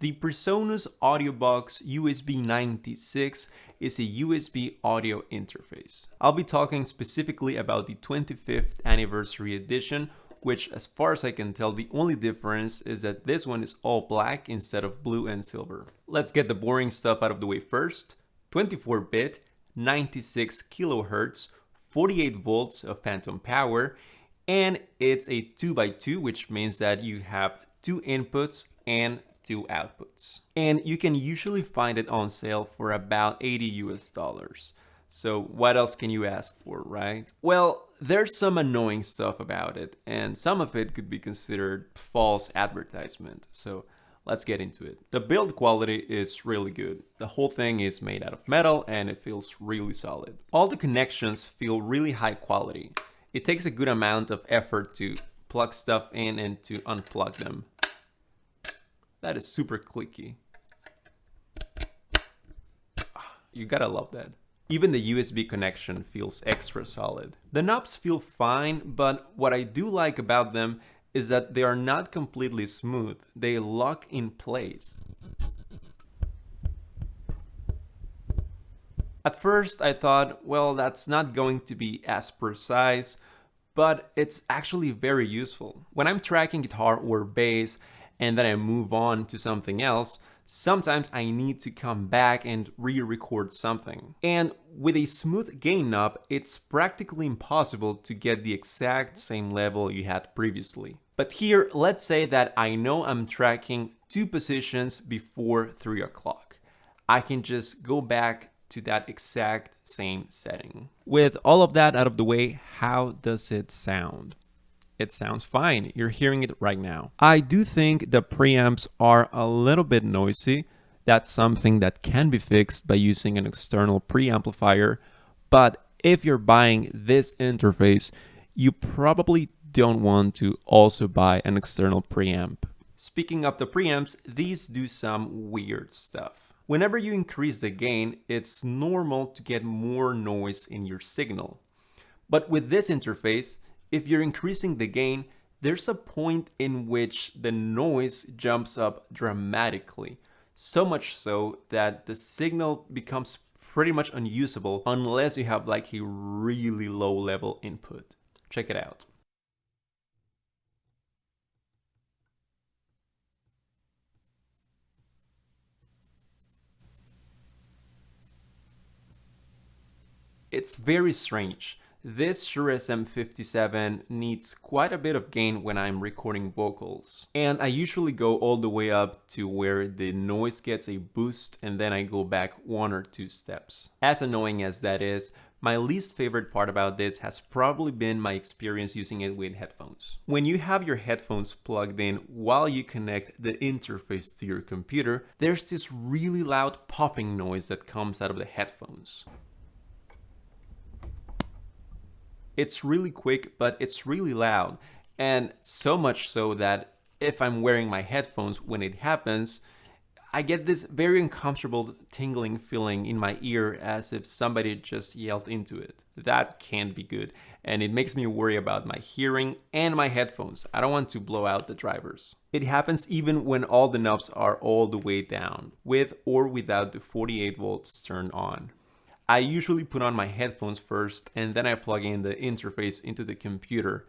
The Presonus Audiobox USB 96 is a USB audio interface. I'll be talking specifically about the 25th anniversary edition, which as far as I can tell, the only difference is that this one is all black instead of blue and silver. Let's get the boring stuff out of the way first. 24-bit, 96 kilohertz, 48 volts of phantom power, and it's a 2x2, which means that you have 2 inputs and 2 outputs. And you can usually find it on sale for about $80 US. So what else can you ask for, right? Well, there's some annoying stuff about it, and some of it could be considered false advertisement. So let's get into it. The build quality is really good. The whole thing is made out of metal and it feels really solid. All the connections feel really high quality. It takes a good amount of effort to plug stuff in and to unplug them. That is super clicky. You gotta love that. Even the USB connection feels extra solid. The knobs feel fine, but what I do like about them is that they are not completely smooth. They lock in place. At first I thought, well, that's not going to be as precise, but it's actually very useful. When I'm tracking guitar or bass and then I move on to something else, sometimes I need to come back and re-record something. And with a smooth gain knob, it's practically impossible to get the exact same level you had previously. But here, let's say that I know I'm tracking 2 positions before 3 o'clock. I can just go back to that exact same setting. With all of that out of the way, how does it sound? It sounds fine. You're hearing it right now. I do think the preamps are a little bit noisy. That's something that can be fixed by using an external preamplifier. But if you're buying this interface, you probably don't want to also buy an external preamp. Speaking of the preamps, these do some weird stuff. Whenever you increase the gain, it's normal to get more noise in your signal. But with this interface, if you're increasing the gain, there's a point in which the noise jumps up dramatically. So much so that the signal becomes pretty much unusable unless you have like a really low level input. Check it out. It's very strange. This Shure SM57 needs quite a bit of gain when I'm recording vocals. And I usually go all the way up to where the noise gets a boost and then I go back 1 or 2 steps. As annoying as that is, my least favorite part about this has probably been my experience using it with headphones. When you have your headphones plugged in while you connect the interface to your computer, there's this really loud popping noise that comes out of the headphones. It's really quick, but it's really loud, and so much so that if I'm wearing my headphones when it happens, I get this very uncomfortable tingling feeling in my ear as if somebody just yelled into it. That can't be good, and it makes me worry about my hearing and my headphones. I don't want to blow out the drivers. It happens even when all the knobs are all the way down, with or without the 48 volts turned on. I usually put on my headphones first and then I plug in the interface into the computer,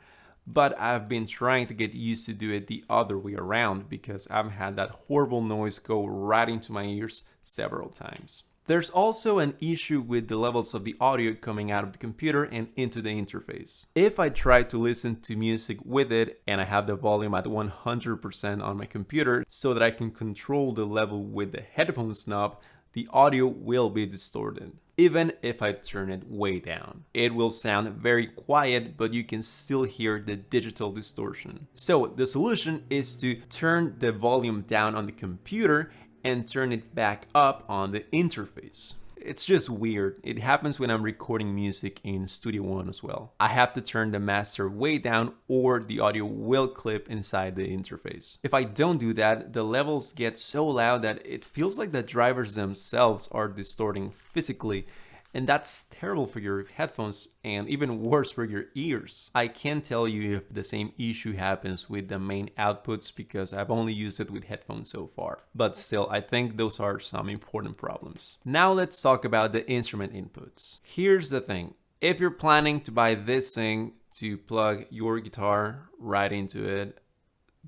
but I've been trying to get used to do it the other way around because I've had that horrible noise go right into my ears several times. There's also an issue with the levels of the audio coming out of the computer and into the interface. If I try to listen to music with it and I have the volume at 100% on my computer so that I can control the level with the headphones knob, the audio will be distorted. Even if I turn it way down. It will sound very quiet, but you can still hear the digital distortion. So the solution is to turn the volume down on the computer and turn it back up on the interface. It's just weird. It happens when I'm recording music in Studio One as well. I have to turn the master way down or the audio will clip inside the interface. If I don't do that, the levels get so loud that it feels like the drivers themselves are distorting physically, And that's terrible for your headphones and even worse for your ears. I can't tell you if the same issue happens with the main outputs because I've only used it with headphones so far. But still, I think those are some important problems. Now let's talk about the instrument inputs. Here's the thing. If you're planning to buy this thing to plug your guitar right into it,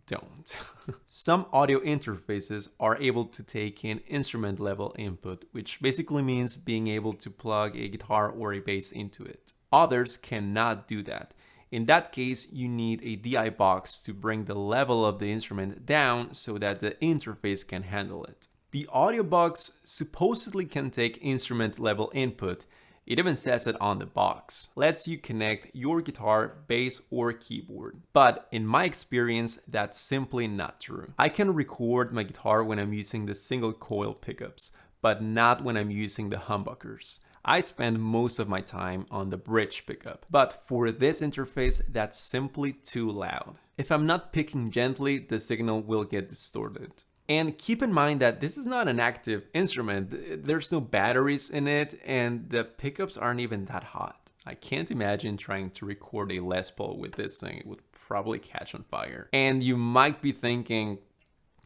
don't. Some audio interfaces are able to take in instrument level input, which basically means being able to plug a guitar or a bass into it. Others cannot do that. In that case, you need a DI box to bring the level of the instrument down so that the interface can handle it. The audio box supposedly can take instrument level input. It even says it on the box. Lets you connect your guitar, bass, or keyboard. But in my experience, that's simply not true. I can record my guitar when I'm using the single coil pickups, but not when I'm using the humbuckers. I spend most of my time on the bridge pickup. But for this interface, that's simply too loud. If I'm not picking gently, the signal will get distorted. And keep in mind that this is not an active instrument. There's no batteries in it, and the pickups aren't even that hot. I can't imagine trying to record a Les Paul with this thing. It would probably catch on fire. And you might be thinking,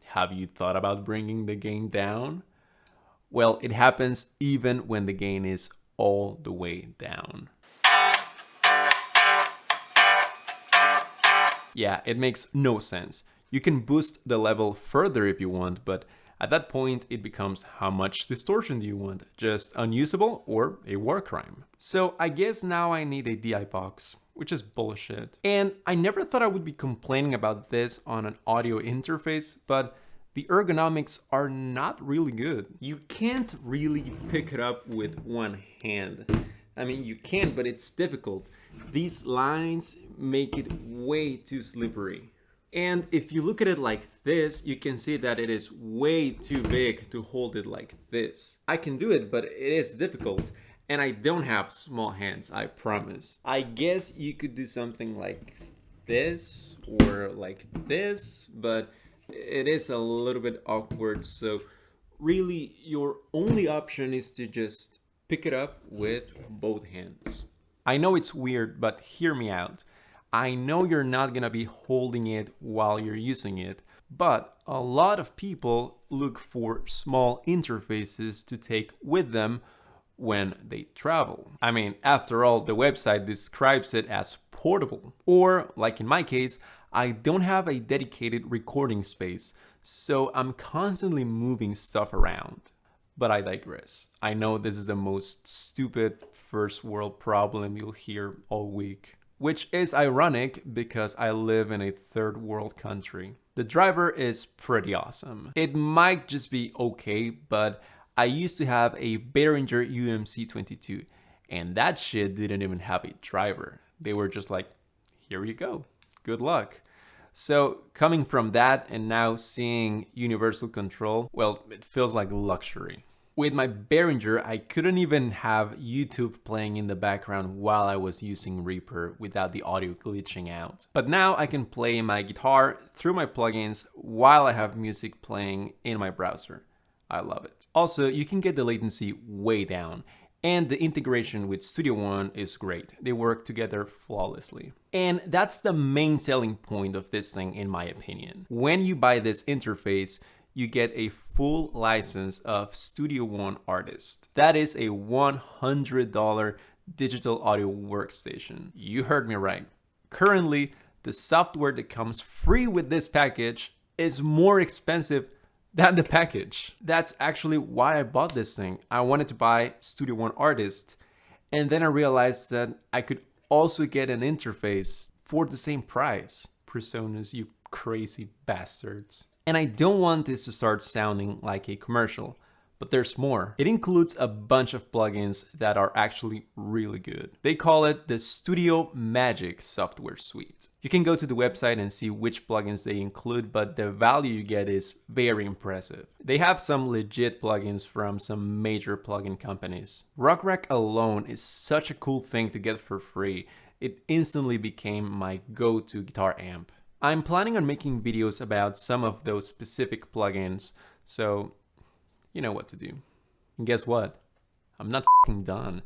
have you thought about bringing the gain down? Well, it happens even when the gain is all the way down. Yeah, it makes no sense. You can boost the level further if you want, but at that point it becomes how much distortion do you want? Just unusable or a war crime? So I guess now I need a DI box, which is bullshit. And I never thought I would be complaining about this on an audio interface, but the ergonomics are not really good. You can't really pick it up with one hand. I mean, you can, but it's difficult. These lines make it way too slippery. And if you look at it like this, you can see that it is way too big to hold it like this. I can do it, but it is difficult. And I don't have small hands, I promise. I guess you could do something like this or like this, but it is a little bit awkward. So really, your only option is to just pick it up with both hands. I know it's weird, but hear me out. I know you're not gonna be holding it while you're using it, but a lot of people look for small interfaces to take with them when they travel. I mean, after all, the website describes it as portable. Or, like in my case, I don't have a dedicated recording space, so I'm constantly moving stuff around. But I digress. I know this is the most stupid first world problem you'll hear all week. Which is ironic because I live in a third world country. The driver is pretty awesome. It might just be okay, but I used to have a Behringer UMC22 and that shit didn't even have a driver. They were just like, here you go, good luck. So coming from that and now seeing universal control, well, it feels like luxury. With my Behringer, I couldn't even have YouTube playing in the background while I was using Reaper without the audio glitching out. But now I can play my guitar through my plugins while I have music playing in my browser. I love it. Also, you can get the latency way down, and the integration with Studio One is great. They work together flawlessly. And that's the main selling point of this thing in my opinion. When you buy this interface, you get a full license of Studio One Artist. That is a $100 digital audio workstation. You heard me right. Currently, the software that comes free with this package is more expensive than the package. That's actually why I bought this thing. I wanted to buy Studio One Artist, and then I realized that I could also get an interface for the same price. Presonus, you crazy bastards. And I don't want this to start sounding like a commercial, but there's more. It includes a bunch of plugins that are actually really good. They call it the Studio Magic software suite. You can go to the website and see which plugins they include, but the value you get is very impressive. They have some legit plugins from some major plugin companies. Rock Rack alone is such a cool thing to get for free. It instantly became my go-to guitar amp. I'm planning on making videos about some of those specific plugins, so you know what to do. And guess what? I'm not f***ing done.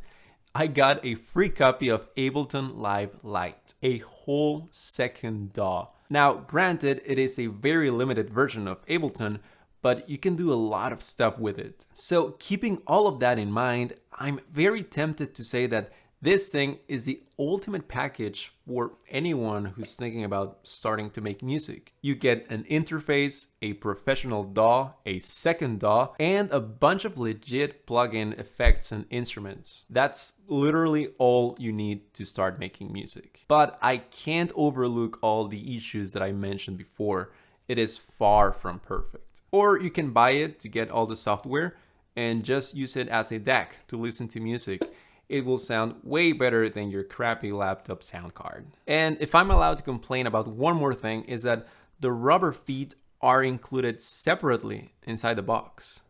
I got a free copy of Ableton Live Lite, a whole second DAW. Now, granted, it is a very limited version of Ableton, but you can do a lot of stuff with it. So keeping all of that in mind, I'm very tempted to say that this thing is the ultimate package for anyone who's thinking about starting to make music. You get an interface, a professional DAW, a second DAW, and a bunch of legit plugin effects and instruments. That's literally all you need to start making music. But I can't overlook all the issues that I mentioned before. It is far from perfect. Or you can buy it to get all the software and just use it as a DAC to listen to music. It will sound way better than your crappy laptop sound card. And if I'm allowed to complain about one more thing, is that the rubber feet are included separately inside the box.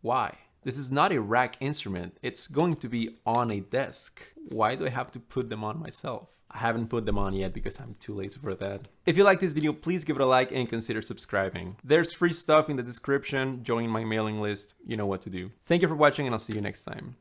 Why? This is not a rack instrument. It's going to be on a desk. Why do I have to put them on myself? I haven't put them on yet because I'm too lazy for that. If you like this video, please give it a like and consider subscribing. There's free stuff in the description. Join my mailing list. You know what to do. Thank you for watching and I'll see you next time.